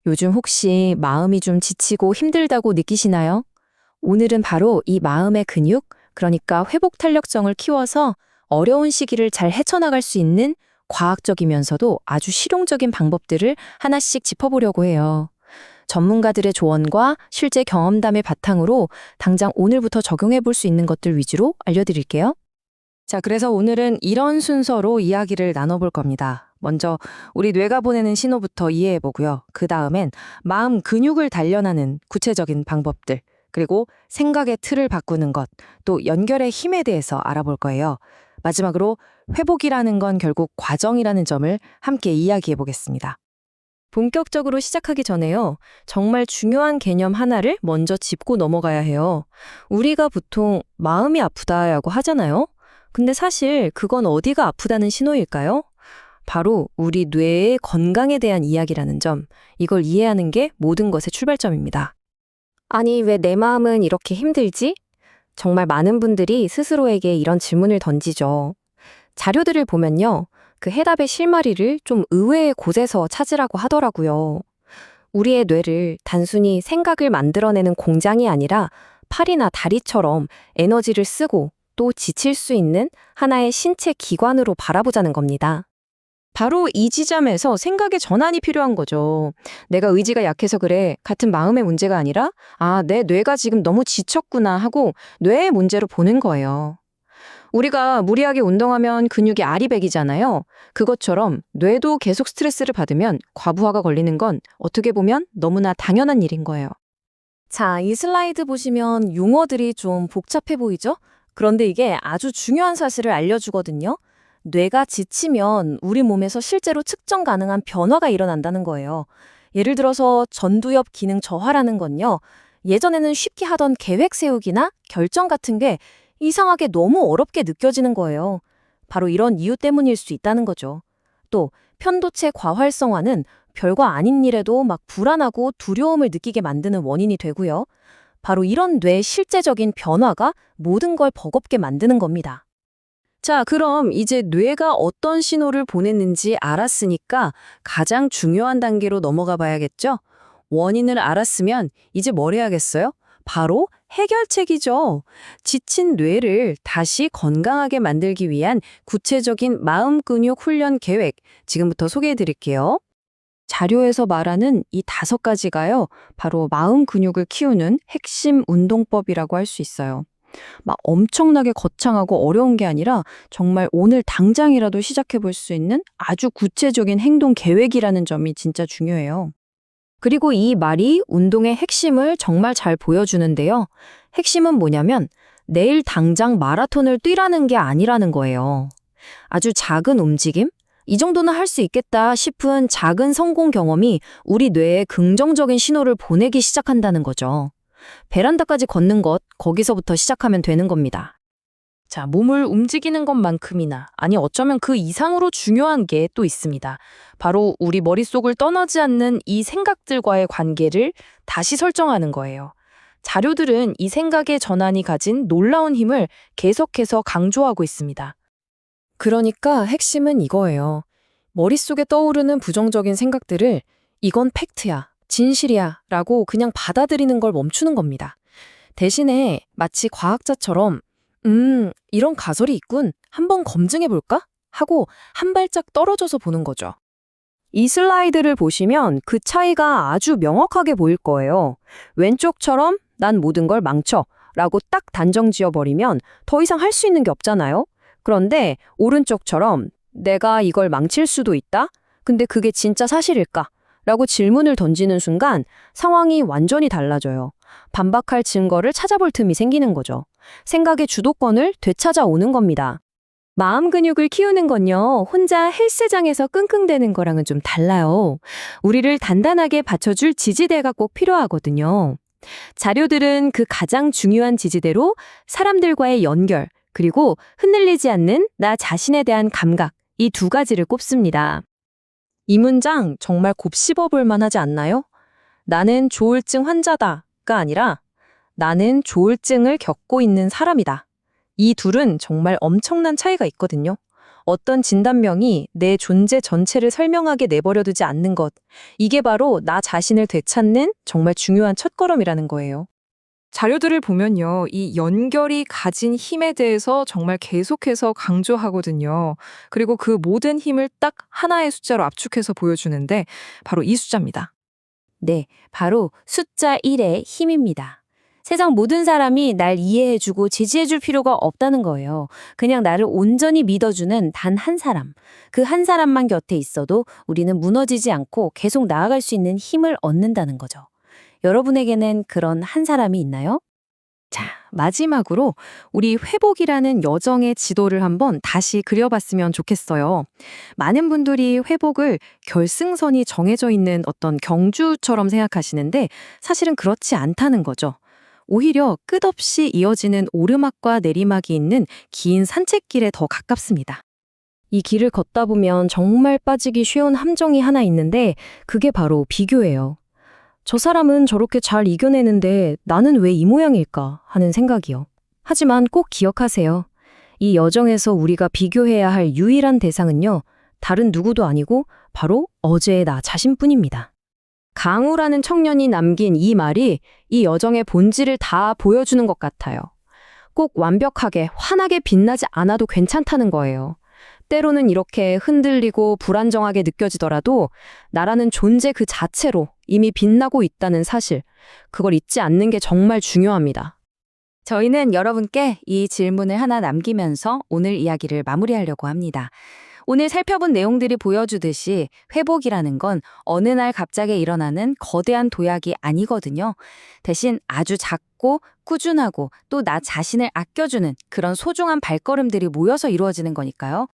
요즘 혹시 마음이 좀 지치고 힘들다고 느끼시나요? 오늘은 바로 이 마음의 근육, 그러니까 회복 탄력성을 키워서 어려운 시기를 잘 헤쳐나갈 수 있는 과학적이면서도 아주 실용적인 방법들을 하나씩 짚어보려고 해요. 전문가들의 조언과 실제 경험담의 바탕으로 당장 오늘부터 적용해 볼 수 있는 것들 위주로 알려드릴게요. 자, 그래서 오늘은 이런 순서로 이야기를 나눠볼 겁니다. 먼저 우리 뇌가 보내는 신호부터 이해해 보고요. 그 다음엔 마음 근육을 단련하는 구체적인 방법들, 그리고 생각의 틀을 바꾸는 것, 또 연결의 힘에 대해서 알아볼 거예요. 마지막으로 회복이라는 건 결국 과정이라는 점을 함께 이야기해 보겠습니다. 본격적으로 시작하기 전에요. 정말 중요한 개념 하나를 먼저 짚고 넘어가야 해요. 우리가 보통 마음이 아프다라고 하잖아요. 근데 사실 그건 어디가 아프다는 신호일까요? 바로 우리 뇌의 건강에 대한 이야기라는 점, 이걸 이해하는 게 모든 것의 출발점입니다. 아니, 왜 내 마음은 이렇게 힘들지? 정말 많은 분들이 스스로에게 이런 질문을 던지죠. 자료들을 보면요. 그 해답의 실마리를 좀 의외의 곳에서 찾으라고 하더라고요. 우리의 뇌를 단순히 생각을 만들어내는 공장이 아니라 팔이나 다리처럼 에너지를 쓰고 또 지칠 수 있는 하나의 신체 기관으로 바라보자는 겁니다. 바로 이 지점에서 생각의 전환이 필요한 거죠. 내가 의지가 약해서 그래, 같은 마음의 문제가 아니라 내 뇌가 지금 너무 지쳤구나 하고 뇌의 문제로 보는 거예요. 우리가 무리하게 운동하면 근육이 아리백이잖아요. 그것처럼 뇌도 계속 스트레스를 받으면 과부하가 걸리는 건 어떻게 보면 너무나 당연한 일인 거예요. 자, 이 슬라이드 보시면 용어들이 좀 복잡해 보이죠? 그런데 이게 아주 중요한 사실을 알려주거든요. 뇌가 지치면 우리 몸에서 실제로 측정 가능한 변화가 일어난다는 거예요. 예를 들어서 전두엽 기능 저하라는 건요. 예전에는 쉽게 하던 계획 세우기나 결정 같은 게 이상하게 너무 어렵게 느껴지는 거예요. 바로 이런 이유 때문일 수 있다는 거죠. 또 편도체 과활성화는 별거 아닌 일에도 막 불안하고 두려움을 느끼게 만드는 원인이 되고요. 바로 이런 뇌의 실제적인 변화가 모든 걸 버겁게 만드는 겁니다. 자, 그럼 이제 뇌가 어떤 신호를 보냈는지 알았으니까 가장 중요한 단계로 넘어가 봐야겠죠? 원인을 알았으면 이제 뭘 해야겠어요? 바로 해결책이죠. 지친 뇌를 다시 건강하게 만들기 위한 구체적인 마음 근육 훈련 계획, 지금부터 소개해 드릴게요. 자료에서 말하는 이 5가지가요, 바로 마음 근육을 키우는 핵심 운동법이라고 할 수 있어요. 막 엄청나게 거창하고 어려운 게 아니라 정말 오늘 당장이라도 시작해 볼 수 있는 아주 구체적인 행동 계획이라는 점이 진짜 중요해요. 그리고 이 말이 운동의 핵심을 정말 잘 보여주는데요. 핵심은 뭐냐면 내일 당장 마라톤을 뛰라는 게 아니라는 거예요. 아주 작은 움직임? 이 정도는 할 수 있겠다 싶은 작은 성공 경험이 우리 뇌에 긍정적인 신호를 보내기 시작한다는 거죠. 베란다까지 걷는 것, 거기서부터 시작하면 되는 겁니다. 자, 몸을 움직이는 것만큼이나, 아니 어쩌면 그 이상으로 중요한 게 또 있습니다. 바로 우리 머릿속을 떠나지 않는 이 생각들과의 관계를 다시 설정하는 거예요. 자료들은 이 생각의 전환이 가진 놀라운 힘을 계속해서 강조하고 있습니다. 그러니까 핵심은 이거예요. 머릿속에 떠오르는 부정적인 생각들을 이건 팩트야, 진실이야 라고 그냥 받아들이는 걸 멈추는 겁니다. 대신에 마치 과학자처럼 이런 가설이 있군. 한번 검증해볼까? 하고 한 발짝 떨어져서 보는 거죠. 이 슬라이드를 보시면 그 차이가 아주 명확하게 보일 거예요. 왼쪽처럼 난 모든 걸 망쳐 라고 딱 단정 지어버리면 더 이상 할 수 있는 게 없잖아요. 그런데 오른쪽처럼 내가 이걸 망칠 수도 있다? 근데 그게 진짜 사실일까? 라고 질문을 던지는 순간 상황이 완전히 달라져요. 반박할 증거를 찾아볼 틈이 생기는 거죠. 생각의 주도권을 되찾아오는 겁니다. 마음 근육을 키우는 건요, 혼자 헬스장에서 끙끙대는 거랑은 좀 달라요. 우리를 단단하게 받쳐줄 지지대가 꼭 필요하거든요. 자료들은 그 가장 중요한 지지대로 사람들과의 연결, 그리고 흔들리지 않는 나 자신에 대한 감각, 이 2가지를 꼽습니다. 이 문장 정말 곱씹어 볼 만하지 않나요? 나는 조울증 환자다가 아니라 나는 조울증을 겪고 있는 사람이다. 이 둘은 정말 엄청난 차이가 있거든요. 어떤 진단명이 내 존재 전체를 설명하게 내버려두지 않는 것. 이게 바로 나 자신을 되찾는 정말 중요한 첫걸음이라는 거예요. 자료들을 보면요, 이 연결이 가진 힘에 대해서 정말 계속해서 강조하거든요. 그리고 그 모든 힘을 딱 하나의 숫자로 압축해서 보여주는데 바로 이 숫자입니다. 네, 바로 숫자 1의 힘입니다. 세상 모든 사람이 날 이해해주고 지지해줄 필요가 없다는 거예요. 그냥 나를 온전히 믿어주는 단 한 사람. 그 한 사람만 곁에 있어도 우리는 무너지지 않고 계속 나아갈 수 있는 힘을 얻는다는 거죠. 여러분에게는 그런 한 사람이 있나요? 자, 마지막으로 우리 회복이라는 여정의 지도를 한번 다시 그려봤으면 좋겠어요. 많은 분들이 회복을 결승선이 정해져 있는 어떤 경주처럼 생각하시는데 사실은 그렇지 않다는 거죠. 오히려 끝없이 이어지는 오르막과 내리막이 있는 긴 산책길에 더 가깝습니다. 이 길을 걷다 보면 정말 빠지기 쉬운 함정이 하나 있는데 그게 바로 비교예요. 저 사람은 저렇게 잘 이겨내는데 나는 왜 이 모양일까 하는 생각이요. 하지만 꼭 기억하세요. 이 여정에서 우리가 비교해야 할 유일한 대상은요, 다른 누구도 아니고 바로 어제의 나 자신뿐입니다. 강우라는 청년이 남긴 이 말이 이 여정의 본질을 다 보여주는 것 같아요. 꼭 완벽하게, 환하게 빛나지 않아도 괜찮다는 거예요. 때로는 이렇게 흔들리고 불안정하게 느껴지더라도 나라는 존재 그 자체로 이미 빛나고 있다는 사실, 그걸 잊지 않는 게 정말 중요합니다. 저희는 여러분께 이 질문을 하나 남기면서 오늘 이야기를 마무리하려고 합니다. 오늘 살펴본 내용들이 보여주듯이 회복이라는 건 어느 날 갑자기 일어나는 거대한 도약이 아니거든요. 대신 아주 작고 꾸준하고 또 나 자신을 아껴주는 그런 소중한 발걸음들이 모여서 이루어지는 거니까요.